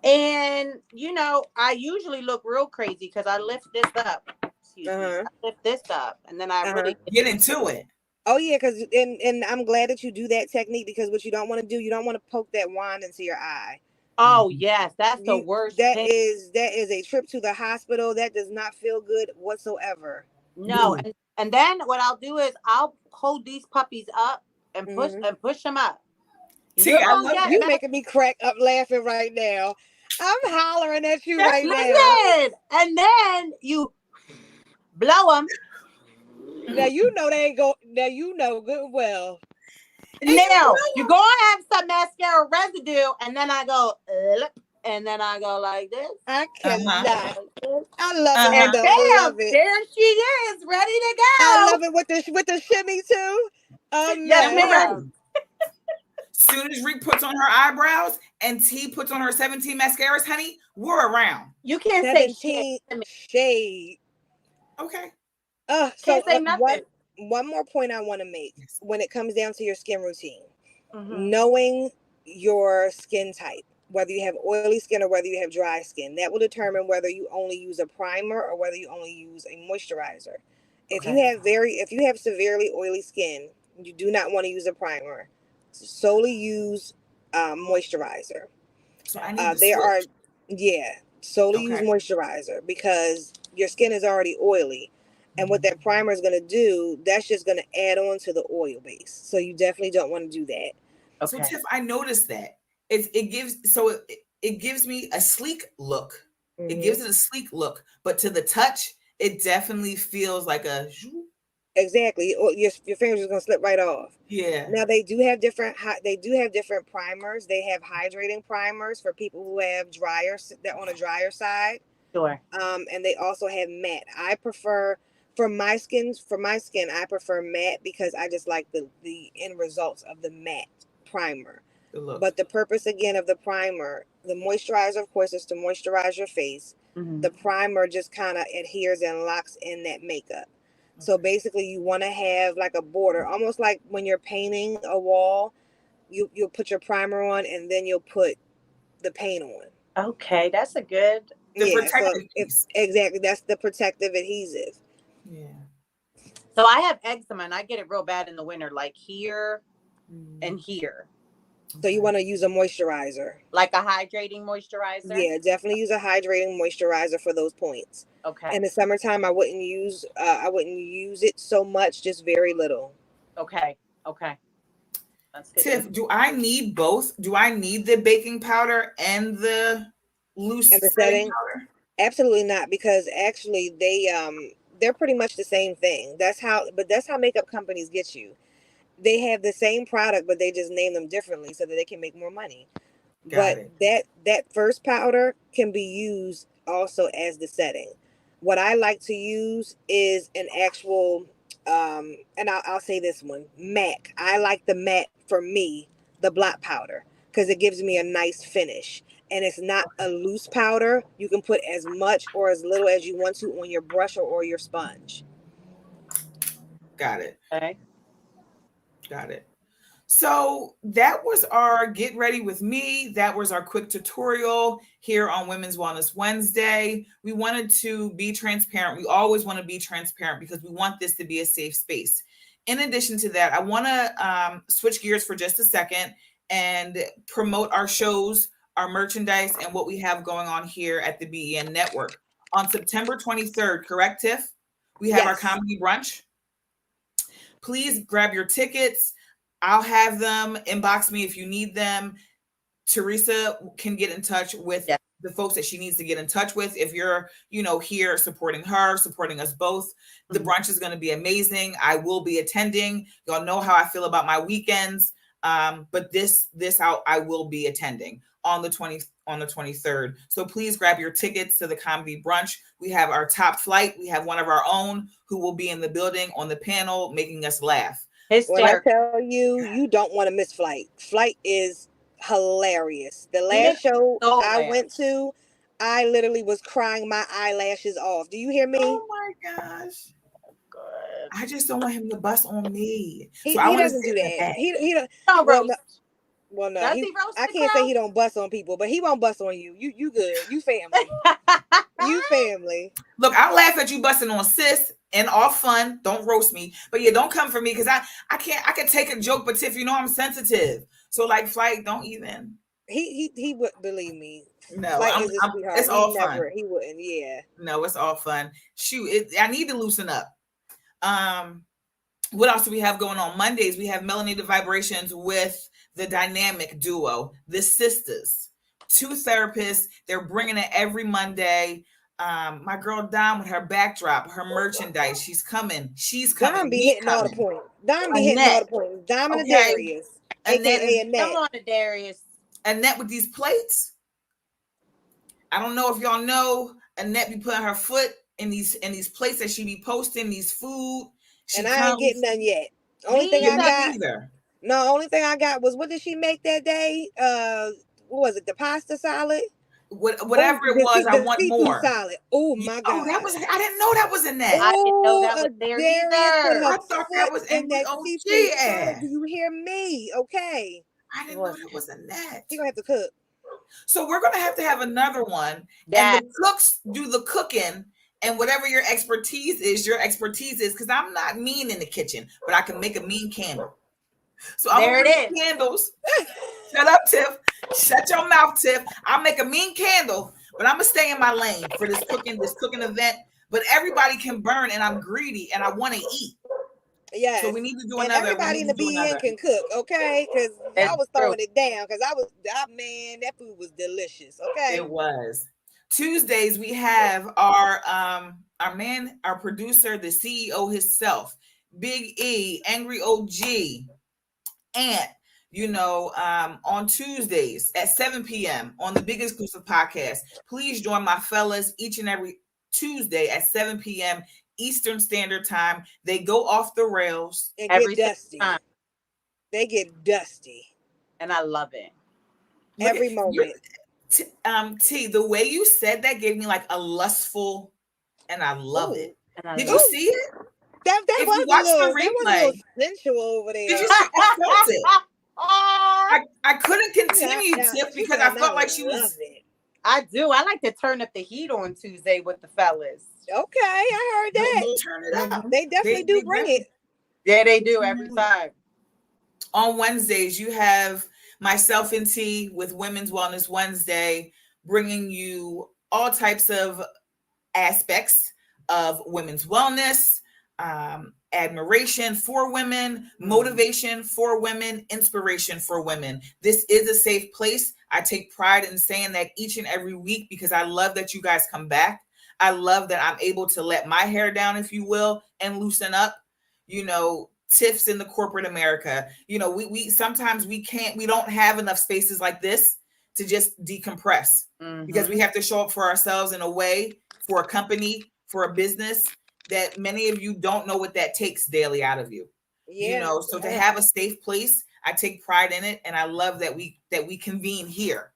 And, you know, I usually look real crazy because I lift this up. Excuse me. I lift this up. And then I really get into it. Oh, yeah, because and I'm glad that you do that technique because what you don't want to do, you don't want to poke that wand into your eye. Oh, yes. That's the worst thing. That is a trip to the hospital. That does not feel good whatsoever. No. And then what I'll do is I'll hold these puppies up and push them up. See, you making me crack up laughing right now. I'm hollering at you right now. And then you blow them. Now you know they ain't go. Now you know good well. Now you're gonna have some mascara residue, and then I go, and then I go like this. I cannot. I love and it. I love it. There she is, ready to go. I love it with the shimmy too. Yes, ma'am. Soon as Reek puts on her eyebrows and T puts on her 17 mascaras, honey, we're around. You can't 17 say shade. Okay. So can't say nothing. One more point I want to make when it comes down to your skin routine. Knowing your skin type, whether you have oily skin or whether you have dry skin, that will determine whether you only use a primer or whether you only use a moisturizer. If you have severely oily skin, you do not want to use a primer. Solely use moisturizer. So I need solely use moisturizer because your skin is already oily. And what that primer is going to do, that's just going to add on to the oil base. So you definitely don't want to do that. Okay. So Tiff, I noticed that it gives me a sleek look. It gives it a sleek look, but to the touch, it definitely feels like a. Exactly. Your fingers are going to slip right off. Yeah. Now they do have different primers. They have hydrating primers for people who have that on a drier side. Sure. And they also have matte. I prefer for my skin, I prefer matte because I just like the end results of the matte primer. But the purpose again of the primer, the moisturizer, of course, is to moisturize your face. The primer just kind of adheres and locks in that makeup. So basically you want to have like a border, almost like when you're painting a wall, you'll put your primer on and then you'll put the paint on. Okay, that's a good. Exactly. That's the protective adhesive. Yeah. So I have eczema and I get it real bad in the winter, like here and here. So you want to use a moisturizer. Like a hydrating moisturizer? Yeah, definitely use a hydrating moisturizer for those points. Okay. In the summertime, I wouldn't use it so much, just very little. Okay. That's good. Tiff, do I need both? Do I need the baking powder and the loose setting powder? Absolutely not, because actually they're pretty much the same thing. That's how makeup companies get you. They have the same product, but they just name them differently so that they can make more money. But that first powder can be used also as the setting. What I like to use is an actual, and I'll say this one, MAC. I like the MAC for me, the blot powder, because it gives me a nice finish. And it's not a loose powder. You can put as much or as little as you want to on your brush or your sponge. Got it. Okay. Got it. So that was our Get Ready With Me. That was our quick tutorial here on Women's Wellness Wednesday. We wanted to be transparent. We always want to be transparent because we want this to be a safe space. In addition to that, I want to switch gears for just a second and promote our shows, our merchandise, and what we have going on here at the BEN Network. On September 23rd, correct, Tiff? We have our comedy brunch. Please grab your tickets. I'll have them. Inbox me if you need them. Teresa can get in touch with the folks that she needs to get in touch with. If you're, here supporting her, supporting us both, the brunch is going to be amazing. I will be attending. Y'all know how I feel about my weekends. But this I will be attending on the 23rd. So please grab your tickets to the comedy brunch. We have our top flight. We have one of our own who will be in the building on the panel making us laugh. When I tell you, you don't want to miss Flight. Flight is hilarious. The last show I went to, I literally was crying my eyelashes off. Do you hear me? Oh my gosh. Good. I just don't want him to bust on me. He doesn't do that. He don't. Well, no. I can't say he don't bust on people, but he won't bust on you. You good. You family. You family. Look, I'll laugh at you busting on sis and all fun. Don't roast me. But yeah, don't come for me because I can take a joke, but Tiff, I'm sensitive. So like Flight, don't even. He would believe me. No, Flight is a sweetheart. It's all fun. He wouldn't, yeah. No, it's all fun. Shoot, I need to loosen up. What else do we have going on? Mondays, we have Melanated Vibrations with the dynamic duo, the sisters, 2 therapists. They're bringing it every Monday. My girl Dom with her backdrop, her merchandise. She's coming. She's coming. Dom be We hitting all the coming. points. Dom be hitting all the points. Dom and Okay. Darius, Annette aka Annette. Come on, Darius. Annette with these plates. I don't know if y'all know, Annette be putting her foot in these plates that she be posting, these food. And I ain't getting none yet. Only Me thing I either. got. Either. No, only thing I got was, what did she make that day? What was it? The pasta salad? Whatever it was, I want seafood more. salad. Oh my God. Oh, that was, I didn't know that was Annette. I didn't know that Oh, was there Darius either. put her I thought that foot was in that Angry seafood OG salad. ass. Do you hear me? Okay. I didn't know that was Annette. She gonna have to cook. So we're gonna have another one, That and the cooks do the cooking, and whatever your expertise is, because I'm not mean in the kitchen, but I can make a mean candle. So I'm there gonna it make is. candles. Shut up, Tiff. Shut your mouth, Tiff. I'll make a mean candle, but I'm gonna stay in my lane for this cooking event. But everybody can burn, and I'm greedy, and I want to eat. Yeah. So we need to do and another. everybody in the BN can cook, okay? Because I was throwing it down. Because man, that food was delicious. Okay. It was. Tuesdays we have our man, our producer, the CEO himself, Big E, Angry OG, and on Tuesdays at 7 p.m. on the Big Exclusive Podcast. Please join my fellas each and every Tuesday at 7 p.m. Eastern Standard Time. They go off the rails and get dusty. They get dusty, and I love it. Every moment. T, the way you said that gave me like a lustful, and I love it. Did you see it? That was a little sensual over there. Did you see? I felt it. I couldn't continue, Tiff, because I felt like she was. I do. I like to turn up the heat on Tuesday with the fellas. Okay, I heard that. They'll turn it up. They definitely do bring it. Yeah, they do every time. On Wednesdays, you have myself and T with Women's Wellness Wednesday, bringing you all types of aspects of women's wellness, admiration for women, motivation for women, inspiration for women. This is a safe place. I take pride in saying that each and every week, because I love that you guys come back. I love that I'm able to let my hair down, if you will, and loosen up. Tiffs in the corporate America. We sometimes we don't have enough spaces like this to just decompress, because we have to show up for ourselves in a way, for a company, for a business, that many of you don't know what that takes daily out of you. So to have a safe place, I take pride in it, and I love that we convene here.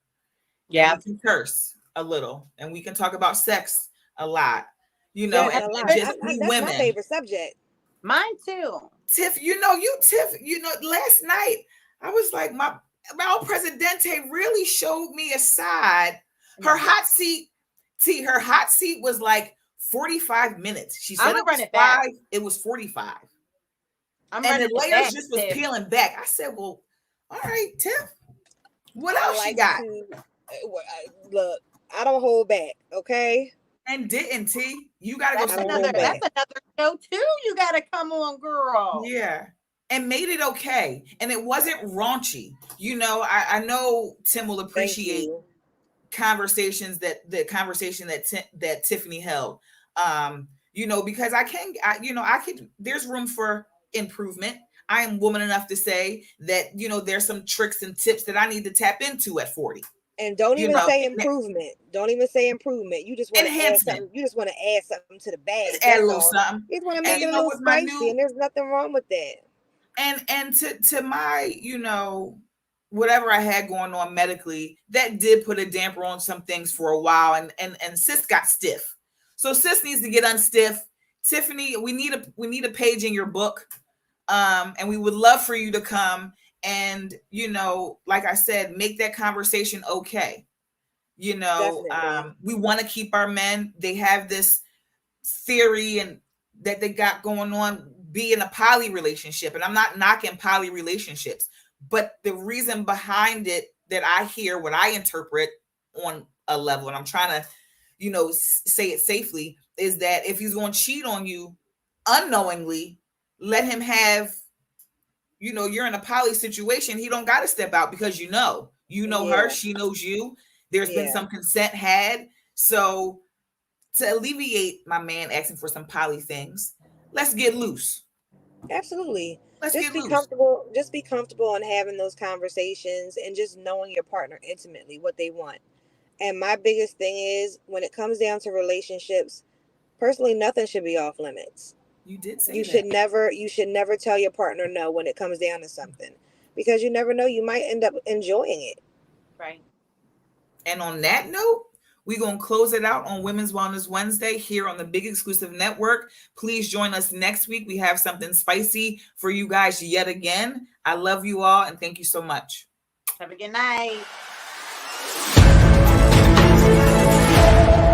Yeah, we can curse a little, and we can talk about sex a lot. a lot. Just that's women. My favorite subject. Mine too. Tiff, last night I was like, my El Presidente really showed me a side. Her hot seat, her hot seat was like 45 minutes. She said it was 5. It was 45. And the layers just was peeling back. I said, well, all right, Tiff, what else you got? Look, I don't hold back, okay? And didn't T? You gotta go. That's another show too. You gotta come on, girl. Yeah, and made it okay, and it wasn't raunchy. I know Tim will appreciate conversations that Tiffany held. Because I could. There's room for improvement. I am woman enough to say that there's some tricks and tips that I need to tap into at 40. And don't even say improvement. Don't even say improvement. You just want to add something. You just want to add something to the bag. Just add a little something. You just want to make it a little spicy, and there's nothing wrong with that. And to my, whatever I had going on medically, that did put a damper on some things for a while, and sis got stiff. So sis needs to get unstiff. Tiffany, we need a page in your book, and we would love for you to come. And, like I said, make that conversation okay. We want to keep our men. They have this theory and that they got going on, be in a poly relationship. And I'm not knocking poly relationships, but the reason behind it that I hear, what I interpret on a level, and I'm trying to, say it safely, is that if he's going to cheat on you unknowingly, let him have, you're in a poly situation. He don't got to step out, because her, she knows you. There's been some consent had. So to alleviate my man asking for some poly things, let's get loose. Absolutely. Let's Just get be loose. comfortable. Just be comfortable in having those conversations and just knowing your partner intimately, what they want. And my biggest thing is when it comes down to relationships, personally, nothing should be off limits. You did say You that. should never tell your partner no when it comes down to something, because you never know, you might end up enjoying it. Right. And on that note, we're going to close it out on Women's Wellness Wednesday here on the Big Exclusive Network. Please join us next week. We have something spicy for you guys yet again. I love you all and thank you so much. Have a good night.